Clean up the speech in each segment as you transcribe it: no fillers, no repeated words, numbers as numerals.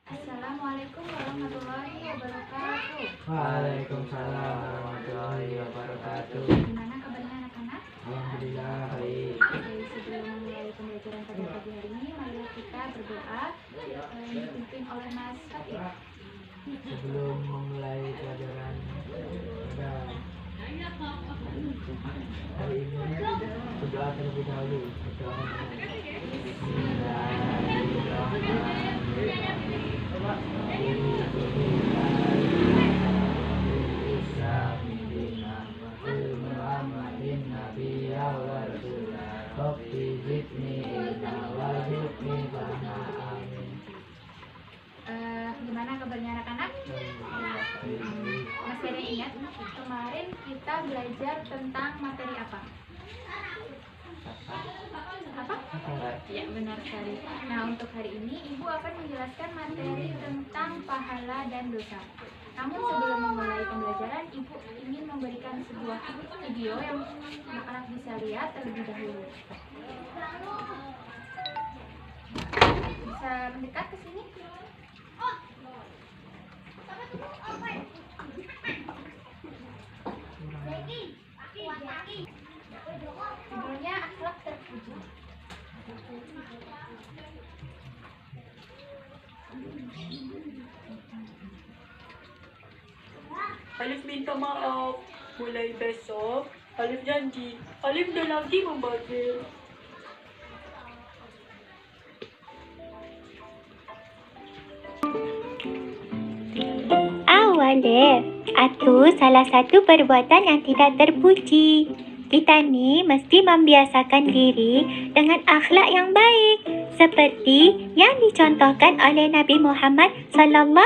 Assalamualaikum warahmatullahi wabarakatuh. Waalaikumsalam warahmatullahi wabarakatuh. Gimana kabarnya anak-anak? Alhamdulillah baik. Jadi sebelum memulai pembelajaran pada pagi hari ini, marilah kita berdoa yang dipimpin oleh Mas Fatir. Sebelum memulai pelajaran pada hari ini, berdoa terlebih dahulu. Gimana kabarnya anak-anak? Masih ada ingat kemarin kita belajar tentang materi apa? Apa? Ya, benar sekali. Nah, untuk hari ini Ibu akan menjelaskan materi tentang pahala dan dosa. Namun sebelum memulai pembelajaran, Ibu ingin memberikan sebuah video yang anak-anak bisa lihat terlebih dahulu. Bisa mendekat ke sini? Judulnya Akhlak Terpuji. Alif minta maaf. Mulai besok, Alif janji. Alif dah lagi membazir. Walef, itu salah satu perbuatan yang tidak terpuji. Kita ni mesti membiasakan diri dengan akhlak yang baik, seperti yang dicontohkan oleh Nabi Muhammad SAW.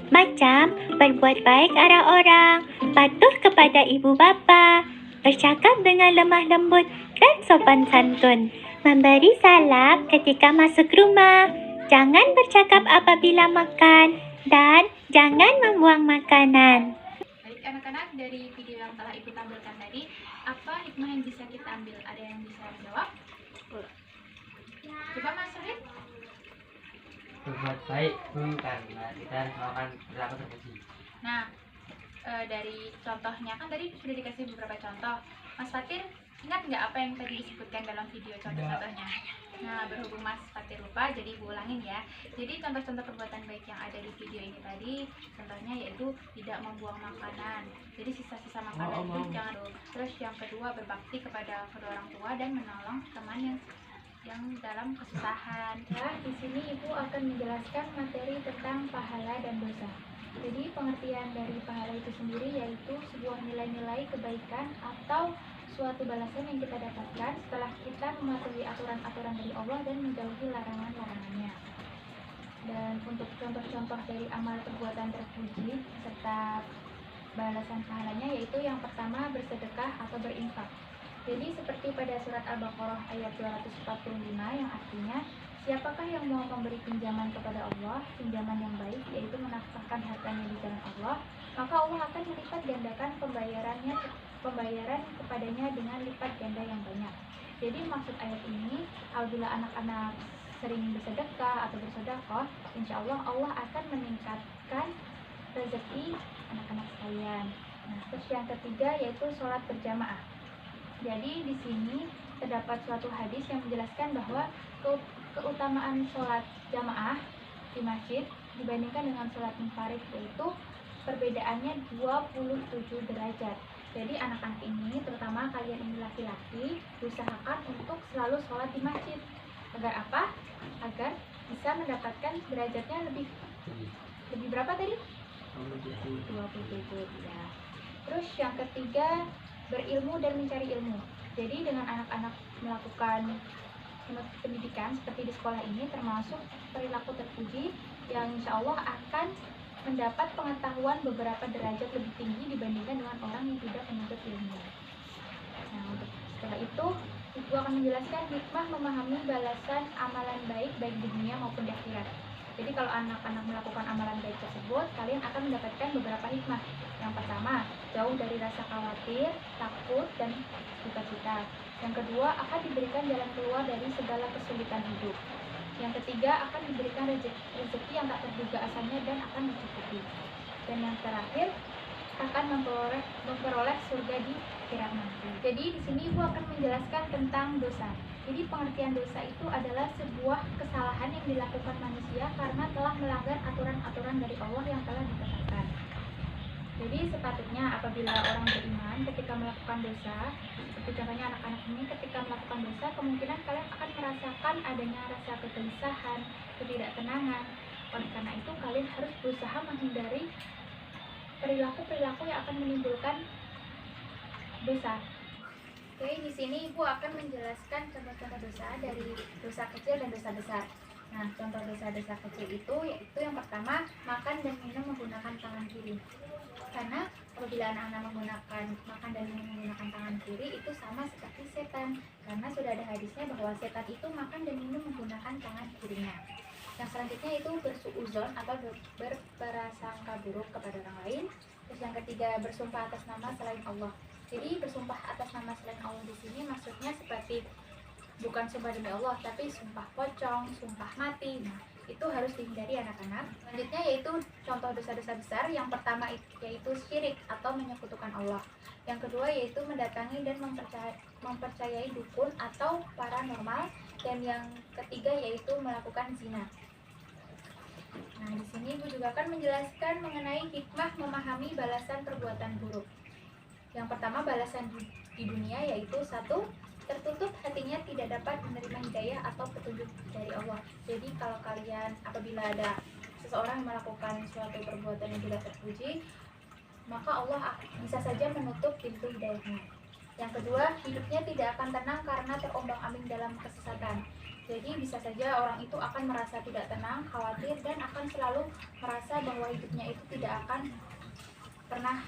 Macam berbuat baik arah orang, patuh kepada ibu bapa, bercakap dengan lemah lembut dan sopan santun, memberi salam ketika masuk rumah, jangan bercakap apabila makan, dan jangan membuang makanan. Baik anak-anak, dari video yang telah Ibu tampilkan tadi, apa hikmah yang bisa kita ambil? Ada yang bisa jawab? Coba Mas Sulit. Berbuat baik karena kita melakukan perilaku terpuji. Nah, dari contohnya kan tadi sudah dikasih beberapa contoh. Mas Fatir, ingat nggak apa yang tadi disebutkan dalam video contoh-contohnya? Nah, berhubung Mas Fatir lupa, jadi Ibu ulangin ya. Jadi contoh-contoh perbuatan baik yang ada di video ini tadi, contohnya yaitu tidak membuang makanan. Jadi sisa-sisa makanan itu jangan. Terus yang kedua, berbakti kepada kedua orang tua dan menolong teman yang dalam kesusahan. Nah, di sini Ibu akan menjelaskan materi tentang pahala dan dosa. Jadi pengertian dari pahala itu sendiri yaitu sebuah nilai-nilai kebaikan atau suatu balasan yang kita dapatkan setelah kita mematuhi aturan-aturan dari Allah dan menjauhi larangan-larangannya. Dan untuk contoh-contoh dari amal perbuatan terpuji serta balasan pahalanya yaitu yang pertama bersedekah atau berinfak. Jadi seperti pada surat Al-Baqarah ayat 245 yang artinya, siapakah yang mau memberi pinjaman kepada Allah, pinjaman yang baik, yaitu menafkahkan hartanya di jalan Allah, maka Allah akan melipat gandakan pembayaran kepadanya dengan lipat ganda yang banyak. Jadi maksud ayat ini, apabila anak-anak sering bersedekah atau bersedekah, insya Allah Allah akan meningkatkan rezeki anak-anak sekalian. Nah, terus yang ketiga yaitu sholat berjamaah. Jadi di sini terdapat suatu hadis yang menjelaskan bahwa keutamaan sholat jamaah di masjid dibandingkan dengan sholat munfarid yaitu perbedaannya 27 derajat. Jadi anak-anak ini, terutama kalian ini laki-laki, usahakan untuk selalu sholat di masjid. Agar apa? Agar bisa mendapatkan derajatnya lebih berapa tadi? 27 ya. Terus yang ketiga, berilmu dan mencari ilmu. Jadi dengan anak-anak melakukan pendidikan seperti di sekolah ini termasuk perilaku terpuji yang insya Allah akan mendapat pengetahuan beberapa derajat lebih tinggi dibandingkan dengan orang yang tidak menuntut ilmu. Nah, untuk setelah itu Ibu akan menjelaskan hikmah memahami balasan amalan baik di dunia maupun di akhirat. Jadi kalau anak-anak melakukan amalan baik tersebut, kalian akan mendapatkan beberapa hikmah. Yang pertama, jauh dari rasa khawatir, takut, dan duka cita. Yang kedua, akan diberikan jalan keluar dari segala kesulitan hidup. Yang ketiga, akan diberikan rezeki yang tak terduga asalnya dan akan mencukupi. Dan yang terakhir, akan memperoleh surga di akhirat nanti. Jadi di sini Ibu akan menjelaskan tentang dosa. Jadi pengertian dosa itu adalah sebuah kesalahan yang dilakukan manusia karena telah melanggar aturan-aturan dari Allah yang telah ditetapkan. Jadi sepatutnya apabila orang beriman ketika melakukan dosa, seperti contohnya anak-anak ini ketika melakukan dosa, kemungkinan kalian akan merasakan adanya rasa kegelisahan, ketidaktenangan. Oleh karena itu kalian harus berusaha menghindari perilaku-perilaku yang akan menimbulkan dosa. Oke, di sini Ibu akan menjelaskan contoh-contoh dosa dari dosa kecil dan dosa besar. Nah, contoh dosa-dosa kecil itu yaitu yang pertama, makan dan minum menggunakan tangan kiri. Karena apabila anak-anak makan dan minum menggunakan tangan kiri itu sama seperti setan. Karena sudah ada hadisnya bahwa setan itu makan dan minum menggunakan tangan kirinya. Yang selanjutnya itu bersuuzon atau berprasangka buruk kepada orang lain. Terus yang ketiga, bersumpah atas nama selain Allah. Jadi bersumpah atas nama selain Allah di sini maksudnya seperti bukan sumpah demi Allah, tapi sumpah pocong, sumpah mati. Nah, itu harus dihindari anak-anak. Selanjutnya yaitu contoh dosa-dosa besar. Yang pertama yaitu syirik atau menyekutukan Allah. Yang kedua yaitu mendatangi dan mempercayai dukun atau paranormal. Dan yang ketiga yaitu melakukan zina. Nah, di sini Ibu juga akan menjelaskan mengenai hikmah memahami balasan perbuatan buruk. Yang pertama, balasan di dunia yaitu satu, tertutup hatinya tidak dapat menerima hidayah atau petunjuk dari Allah. Jadi kalau kalian apabila ada seseorang melakukan suatu perbuatan yang tidak terpuji, maka Allah bisa saja menutup pintu hidayahnya. Yang kedua, hidupnya tidak akan tenang karena terombang-ambing dalam kesesatan. Jadi bisa saja orang itu akan merasa tidak tenang, khawatir, dan akan selalu merasa bahwa hidupnya itu tidak akan pernah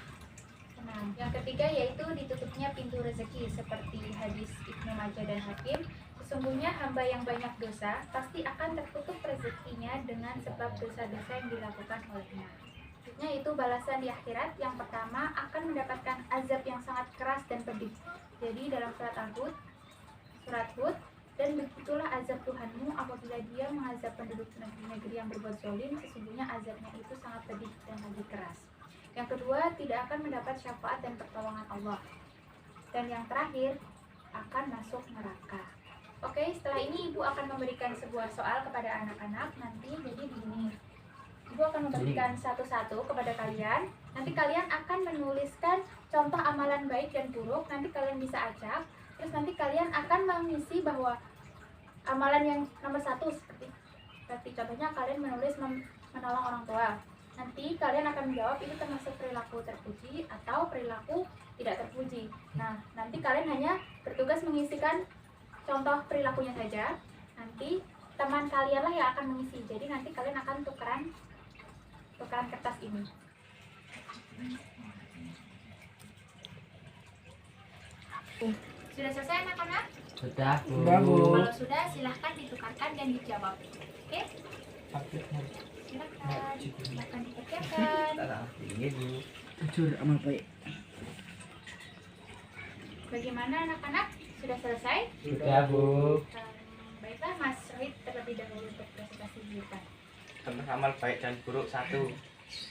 tenang. Yang ketiga yaitu ditutupnya pintu rezeki seperti hadis Ibnu Majah dan Hakim. Sesungguhnya hamba yang banyak dosa pasti akan tertutup rezekinya dengan sebab dosa-dosa yang dilakukan olehnya. Selanjutnya itu balasan di akhirat. Yang pertama akan mendapatkan azab yang sangat keras dan pedih. Jadi dalam surat Hud, dan begitulah azab Tuhanmu apabila dia mengazab penduduk negeri-negeri yang berbuat zalim, sesungguhnya azabnya itu sangat pedih dan lagi keras. Yang kedua, tidak akan mendapat syafaat dan pertolongan Allah. Dan yang terakhir, akan masuk neraka. Oke, setelah ini Ibu akan memberikan sebuah soal kepada anak-anak nanti. Jadi begini, Ibu akan memberikan satu-satu kepada kalian. Nanti kalian akan menuliskan contoh amalan baik dan buruk. Nanti kalian bisa acak. Terus nanti kalian akan mengisi bahwa amalan yang nomor 1 seperti contohnya kalian menulis menolong orang tua. Nanti kalian akan menjawab itu termasuk perilaku terpuji atau perilaku tidak terpuji. Nah, nanti kalian hanya bertugas mengisikan contoh perilakunya saja. Nanti teman kalianlah yang akan mengisi. Jadi nanti kalian akan tukeran kertas ini. Sudah selesai anak-anak? Sudah, Bu. Kalau sudah silahkan ditukarkan dan dijawab. Oke? Silahkan dikerjakan. Ini, Bu. Jujur amal baik. Bagaimana anak-anak? Sudah selesai? Sudah, Bu. Baiklah, Mas Rohit terlebih dahulu untuk presentasi kita. Tentang amal baik dan buruk. 1.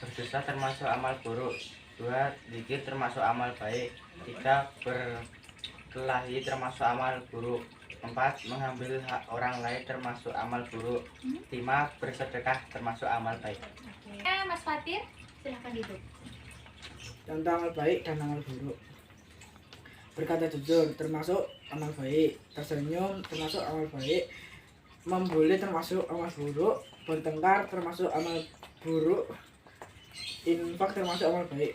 Berdosa termasuk amal buruk. 2. Zikir termasuk amal baik. 3. Berkelahi termasuk amal buruk. 4. Mengambil hak orang lain termasuk amal buruk. 5. Bersedekah termasuk amal baik. Oke, Mas Fatir, silahkan duduk. Contoh amal baik dan amal buruk. Berkata jujur termasuk amal baik. Tersenyum termasuk amal baik. Membuli termasuk amal buruk. Bertengkar termasuk amal buruk. Infak termasuk amal baik.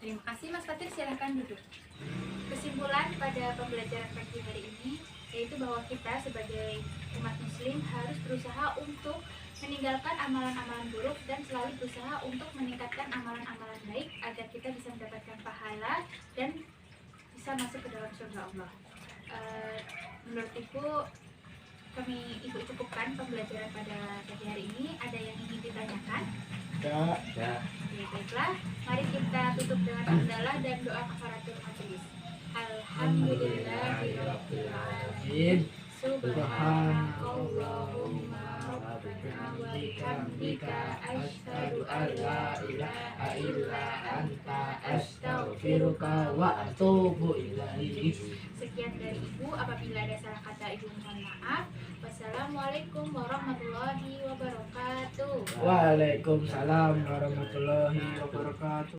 Terima kasih Mas Fatir, silahkan duduk. Kesimpulan pada pembelajaran pagi hari ini yaitu bahwa kita sebagai umat muslim harus berusaha untuk meninggalkan amalan-amalan buruk dan selalu berusaha untuk meningkatkan amalan-amalan baik agar kita bisa mendapatkan pahala dan bisa masuk ke dalam surga Allah. Menurut Ibu, Ibu cukupkan pembelajaran pada pagi hari ini. Ada yang ingin ditanyakan? Ya. Oke, baiklah, mari kita tutup dengan hamdalah dan doa kafaratul majelis. Alhamdulillahirabbil alamin. Subhanakallahumma rabbana wa bihamdika asyhadu an la ilaha illa anta astaghfiruka wa atubu ilaik. Sekian dari Ibu, apabila ada salah kata Ibu mohon maaf. Wassalamualaikum warahmatullahi wabarakatuh. Waalaikumsalam warahmatullahi wabarakatuh.